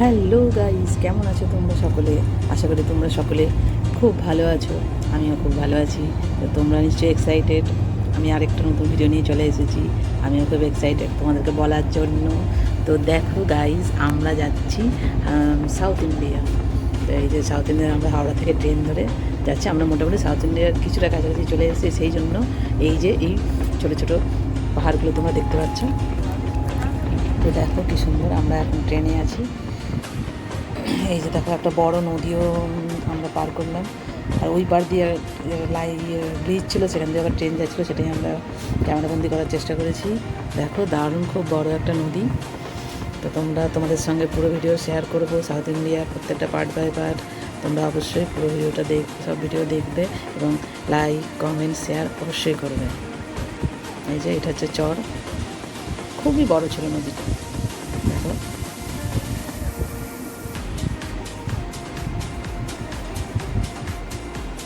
Hello guys, কেমন আছো তোমরা সকলে? আশা করি তোমরা সকলে খুব ভালো আছো। আমিও খুব ভালো আছি। তো তোমরা নিশ্চয়ই এক্সাইটেড। আমি আরেকটা নতুন ভিডিও নিয়ে চলে এসেছি। আমিও খুব এক্সাইটেড তোমাদেরকে বলার জন্য। তো দেখো গাইস, আমরা যাচ্ছি সাউথ ইন্ডিয়া। তো এই যে সাউথ ইন্ডিয়া, আমরা হাওড়া থেকে ট্রেন ধরে যাচ্ছি। আমরা মোটামুটি সাউথ ইন্ডিয়ার কিছুটা কাছাকাছি চলে এসেছি। সেই জন্য এই যে এই ছোটো ছোটো পাহাড়গুলো তোমরা দেখতে পাচ্ছ। তো দেখো কী সুন্দর, আমরা এখন ট্রেনে আছি। এই যে দেখো একটা বড় নদীও আমরা পার করলাম। আর ওই পার দিয়ে ব্রিজ ছিল, সেখান দিয়ে আবার ট্রেন যাচ্ছিলো, সেটাই আমরা ক্যামেরাবন্দি করার চেষ্টা করেছি। দেখো দারুণ, খুব বড় একটা নদী। তো তোমাদের সঙ্গে পুরো ভিডিও শেয়ার করবো সাউথ ইন্ডিয়া প্রত্যেকটা পার্ট বাই পার্ট। তোমরা অবশ্যই পুরো ভিডিওটা সব ভিডিও দেখবে এবং লাইক কমেন্ট শেয়ার অবশ্যই করবে। এই যে এটা হচ্ছে চর, খুবই বড় ছিল নদীটা। দেখো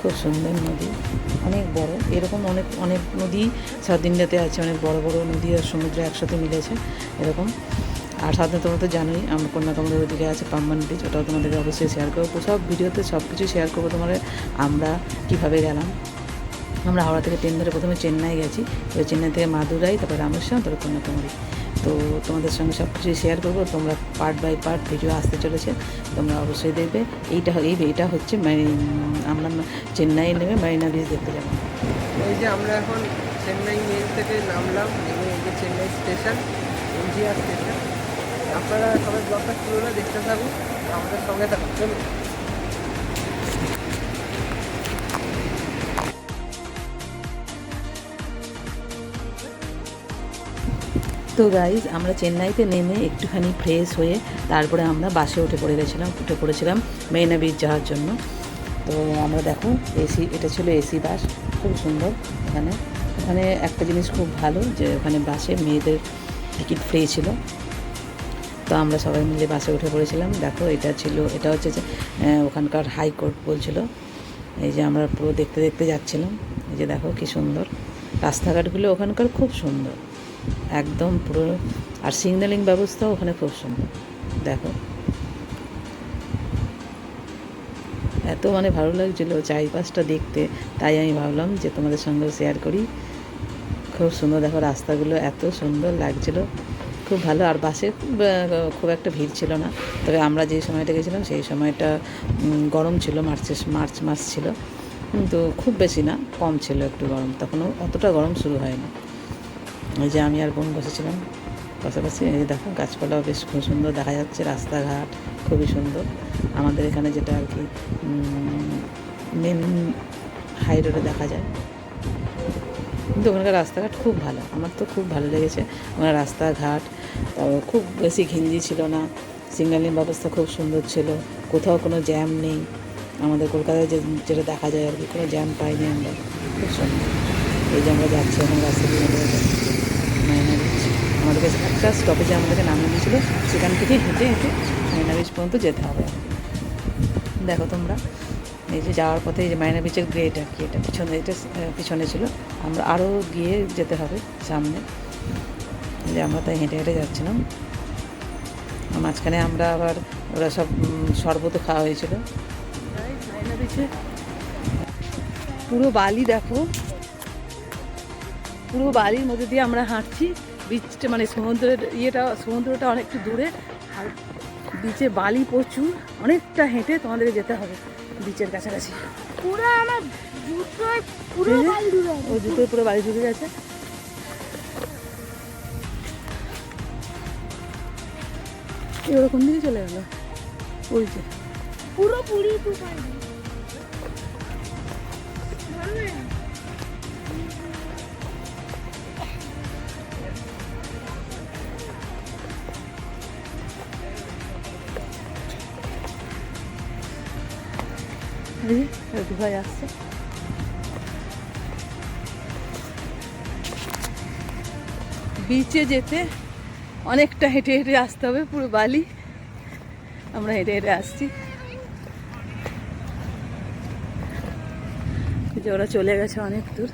খুব সুন্দর নদী, অনেক বড়। এরকম অনেক অনেক নদী সাউথ ইন্ডিয়াতে আছে, অনেক বড় বড় নদী আর সমুদ্র একসাথে মিলেছে এরকম। আর সাথে তোমরা তো জানোই আমরা কন্যাকুমারীর ওদিকে আছে পাম্বান বিচ, ওটাও তোমাদেরকে অবশ্যই শেয়ার করবো। সব ভিডিওতে সব কিছু শেয়ার করবো তোমাদের। আমরা কীভাবে গেলাম, আমরা হাওড়া থেকে ট্রেন ধরে প্রথমে চেন্নাই গেছি, এবার চেন্নাই থেকে মাদুরাই, তারপরে রামেশ্বরম, তারপরে কন্যাকুমারী। তো তোমাদের সঙ্গে সব কিছুই শেয়ার করবো। তোমরা পার্ট বাই পার্ট ভিডিও আসতে চলেছে, তোমরা অবশ্যই দেখবে। এইটা হচ্ছে আমরা চেন্নাই নেমে মারিনা বিচ দেখতে যাবো। এই যে আমরা এখন চেন্নাই মেল থেকে নামলাম, এবং এই যে চেন্নাই স্টেশন, এমজিআর স্টেশন। আপনারা সবাই ব্লগটা পুরোটা দেখতে থাকুন, আমাদের সঙ্গে থাকুন। চলুন। তো গাইজ, আমরা চেন্নাইতে নেমে একটুখানি ফ্রেশ হয়ে তারপরে আমরা বাসে উঠে পড়েছিলাম মেরিনা বিচ যাওয়ার জন্য। তো আমরা দেখো এটা ছিল এসি বাস, খুব সুন্দর। ওখানে একটা জিনিস খুব ভালো, যে ওখানে বাসে মেয়েদের টিকিট ফ্রি ছিল। তো আমরা সবাই মিলে বাসে উঠে পড়েছিলাম। দেখো এটা হচ্ছে যে ওখানকার হাইকোর্ট বলছিল। এই যে আমরা পুরো দেখতে দেখতে যাচ্ছিলাম। এই যে দেখো কী সুন্দর রাস্তাঘাটগুলো ওখানকার, খুব সুন্দর একদম পুরো। আর সিগন্যালিং ব্যবস্থাও ওখানে খুব সুন্দর। দেখো এত ভালো লাগছিলো চারিপাশটা দেখতে, তাই আমি ভাবলাম যে তোমাদের সঙ্গে শেয়ার করি। খুব সুন্দর, দেখো রাস্তাগুলো এত সুন্দর লাগছিলো, খুব ভালো। আর বাসে খুব একটা ভিড় ছিল না। তবে আমরা যে সময়টা গেছিলাম সেই সময়টা গরম ছিল, মার্চ মাস ছিল, কিন্তু খুব বেশি না, কম ছিল একটু গরম, তখনও অতটা গরম শুরু হয়নি। এই যে আমি আর বোন বসেছিলাম পাশাপাশি। এই দেখো গাছপালাও বেশ খুব সুন্দর দেখা যাচ্ছে, রাস্তাঘাট খুবই সুন্দর। আমাদের এখানে যেটা আর কি মেন হাই রোডে দেখা যায়, কিন্তু ওখানকার রাস্তাঘাট খুব ভালো, আমার তো খুব ভালো লেগেছে ওখানে রাস্তাঘাট। খুব বেশি ঘিঞ্জি ছিল না, সিগন্যালিং ব্যবস্থা খুব সুন্দর ছিল, কোথাও কোনো জ্যাম নেই। আমাদের কলকাতায় যেটা দেখা যায় আর কি, কোনো জ্যাম পাইনি আমরা, খুব সুন্দর। এই যে আমরা যাচ্ছি এখন রাস্তা দিয়ে মারিনা বিচ। আমাদেরকে একটা স্টপেজে আমাদেরকে নামিয়ে দিয়েছিলো, সেখান থেকে হেঁটে হেঁটে মারিনা বিচ পর্যন্ত যেতে হবে। দেখো তোমরা, এই যে যাওয়ার পথে এই যে মারিনা বিচের গ্রেট আর কি, এটা পিছনে ছিল, আমরা আরও গিয়ে যেতে হবে সামনে। যে আমরা তাই হেঁটে হেঁটে যাচ্ছিলাম। মাঝখানে আমরা আবার ওরা সব শরবতও খাওয়া হয়েছিল। মারিনা বিচে পুরো বালি, দেখো পুরো বালির মধ্যে দিয়ে আমরা হাঁটছি। বিচটা সমুদ্রটা অনেকটা দূরে, আর বিচে বালি প্রচুর, অনেকটা হেঁটে তোমাদেরকে যেতে হবে বিচের কাছাকাছি। পুরো আমার জুতোয় পুরো বালি ঢুকে গেছে। ওই জুতোয় পুরো বালি ঢুকে গেছে। এবার কোন দিকে চলে গেল, ওই যে পুরো পুরি ডুবে দুভাই আসছে। বিচে যেতে অনেকটা হেঁটে হেঁটে আসতে হবে, পুরো বালি। আমরা হেঁটে হেঁটে আসছি, যে ওরা চলে গেছে অনেক দূর।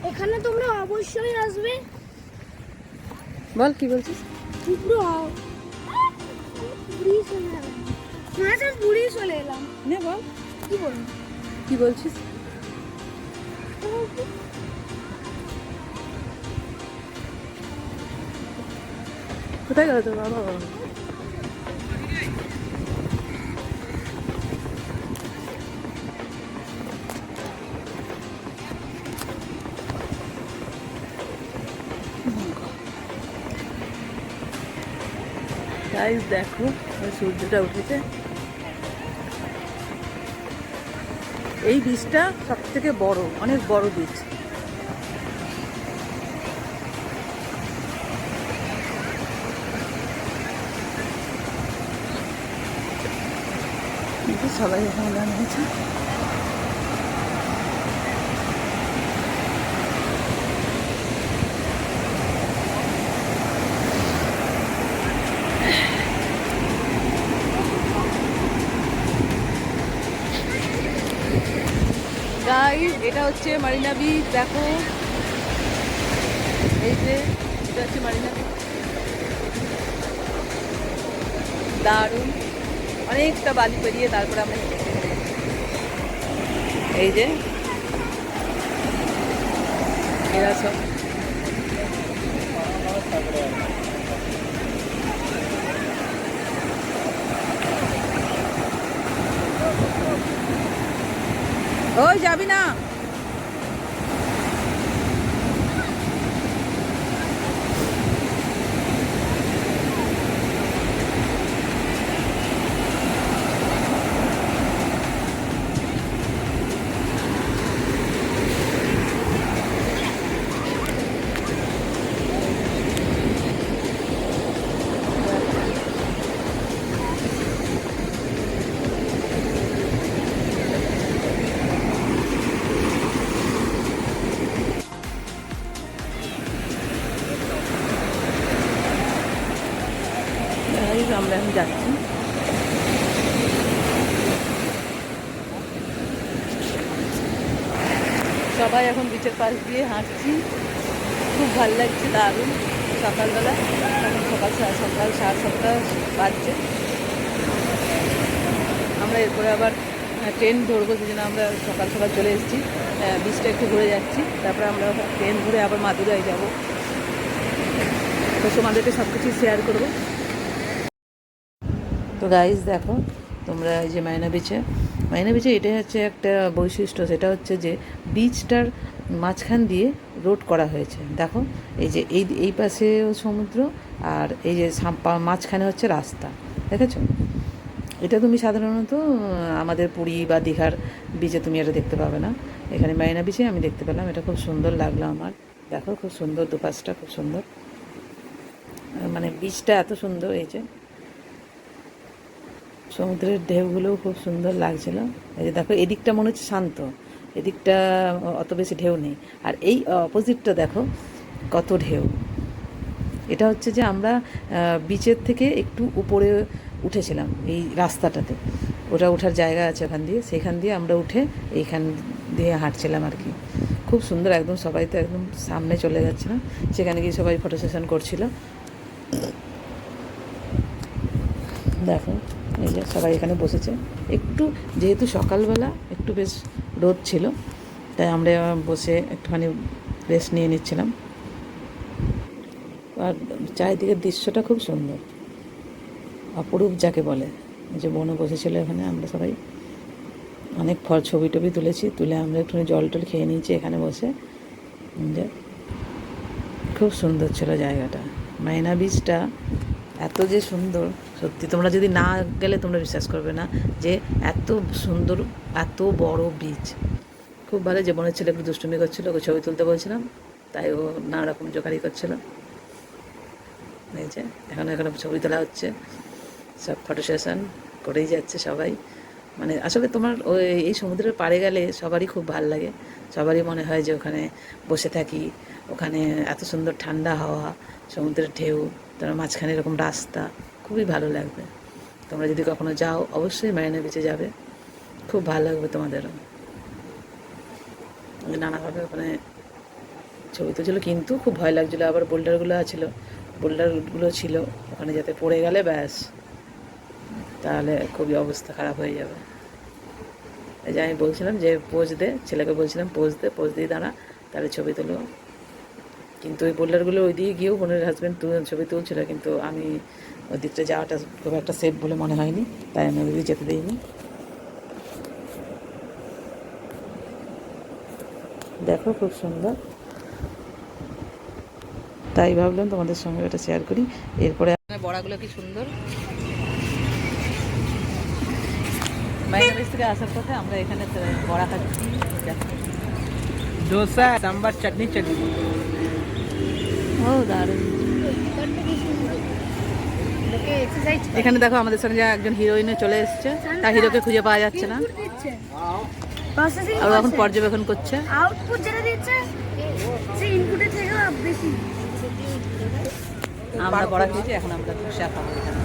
এখানে তোমরা অবশ্যই আসবে। বল কি বলছিস? পুরো বুড়ি চলে এলাম বুড়ি চলে এলাম নে বল, কি বলবো কি বলছিস? কোথায় গেল তোর বাবা? গাইস দেখো, ওই সূর্যটা উঠেছে। এই বীজটা সব থেকে বড়, অনেক বড় বীজ। কিন্তু সবাই এখানে দাঁড়িয়েছে। গাইস এটা হচ্ছে মারিনা বিচ, দেখো এই যে এটা হচ্ছে মারিনা বিচ। দারুণ, অনেকটা বালি পেরিয়ে তারপরে আমরা এই যে এরা সব ওই যাবি না। আমরা এখন যাচ্ছি। সবাই এখন বিচের পাশ দিয়ে হাঁটছি, খুব ভালো লাগছে, দারুণ। সকালবেলা এখন সকাল 7:30 বাজছে। আমরা এরপরে আবার ট্রেন ধরবো, সেই জন্য আমরা সকাল সকাল চলে এসেছি। বিচটা একটু ঘুরে যাচ্ছি, তারপরে আমরা ট্রেন ধরে আবার মাদুরাই যাবো। তো তোমাদেরকে সব কিছু শেয়ার করবো। তো গাইজ দেখো তোমরা, এই যে মারিনা বিচে এটাই হচ্ছে একটা বৈশিষ্ট্য, সেটা হচ্ছে যে বিচটার মাঝখান দিয়ে রোড করা হয়েছে। দেখো এই যে এই পাশেও সমুদ্র, আর এই যে মাঝখানে হচ্ছে রাস্তা, দেখেছো? এটা তুমি সাধারণত আমাদের পুরী বা দীঘার বিচে তুমি এটা দেখতে পাবে না। এখানে মারিনা বিচে আমি দেখতে পেলাম, এটা খুব সুন্দর লাগলো আমার। দেখো খুব সুন্দর, দুপাশটা খুব সুন্দর, মানে বিচটা এত সুন্দর। এই যে সমুদ্রের ঢেউগুলোও খুব সুন্দর লাগছিল। এই যে দেখো, এদিকটা মনে হচ্ছে শান্ত, এদিকটা অত বেশি ঢেউ নেই। আর এই অপোজিটটা দেখো কত ঢেউ। এটা হচ্ছে যে আমরা বিচের থেকে একটু উপরে উঠেছিলাম এই রাস্তাটাতে, ওটা ওঠার জায়গা আছে ওখান দিয়ে, সেখান দিয়ে আমরা উঠে এইখান দিয়ে হাঁটছিলাম আর কি। খুব সুন্দর একদম, সবাই তো একদম সামনে চলে যাচ্ছিলাম, সেখানে গিয়ে সবাই ফটো সেশন করছিল। দেখো এই যে সবাই এখানে বসেছে, একটু যেহেতু সকালবেলা একটু বেশ রোদ ছিল, তাই আমরা বসে একটুখানি রেস্ট নিয়ে নিচ্ছিলাম। আর চারিদিকের দৃশ্যটা খুব সুন্দর, অপরূপ যাকে বলে। যে বোনও বসেছিল এখানে, আমরা সবাই অনেক ছবি টবি তুলে আমরা একটুখানি জল টল খেয়ে নিয়েছি এখানে বসে। যে খুব সুন্দর ছিল জায়গাটা, মারিনা বিচটা এত যে সুন্দর, সত্যি তোমরা যদি না গেলে তোমরা বিশ্বাস করবে না যে এত সুন্দর, এত বড় বিচ। খুব ভালো। যে বোনের ছেলে একটু দুষ্টুমি করছিলো, ওকে ছবি তুলতে বলছিলাম, তাই ও নানা রকম জোগাড়ি করছিল। এই যে এখানে ছবি তোলা হচ্ছে, সব ফটো সেশন করেই যাচ্ছে সবাই। মানে আসলে তোমার এই সমুদ্রের পাড়ে গেলে সবারই খুব ভালো লাগে, সবারই মনে হয় যে ওখানে বসে থাকি, ওখানে এত সুন্দর ঠান্ডা হাওয়া, সমুদ্রের ঢেউ, তার মাঝখানে এরকম রাস্তা, খুবই ভালো লাগবে। তোমরা যদি কখনো যাও অবশ্যই মারিনা বিচে যাবে, খুব ভালো লাগবে তোমাদেরও। নানাভাবে ওখানে ছবি তুলছিল, কিন্তু খুব ভয় লাগছিলো। আবার বোল্ডারগুলো ছিল, বোল্ডারগুলো ছিল ওখানে, যাতে পড়ে গেলে ব্যাস তাহলে খুবই অবস্থা খারাপ হয়ে যাবে। এই যে আমি বলছিলাম যে পোজ দে, ছেলেকে বলছিলাম পোজ দিয়ে দাঁড়া, তাহলে ছবি তুলো। কিন্তু ওই বোল্ডারগুলো ওই দিকে গিয়েও বোনের হাজব্যান্ড ছবি তুলছিল, কিন্তু আমি ওই দিকটা যাওয়াটা খুব একটা সেফ বলে মনে হয়নি, তাই আমি ওই দিকে যেতে দিইনি। দেখো খুব সুন্দর, তাই ভাবলাম তোমাদের সঙ্গে এটা শেয়ার করি। এরপরে বড়াগুলো কি সুন্দর। বাইরের থেকে আসার পথে আমরা এখানে বড়া খাচ্ছি। ডোসা, সাম্বার, চাটনি। ও দারুণ। এক্সারসাইজ এখানে দেখো আমাদের সঙ্গে একজন হিরোইনও চলে এসেছে, তার হিরোকে খুঁজে পাওয়া যাচ্ছে না, প্রসেসিং আর ও এখন পর্যবেক্ষণ করছে। আউটপুট যেটা দিচ্ছে সেই ইনপুটের থেকেও বেশি। আমরা বড়া খেয়েছি, এখন আমরা চা খাবো এখানে।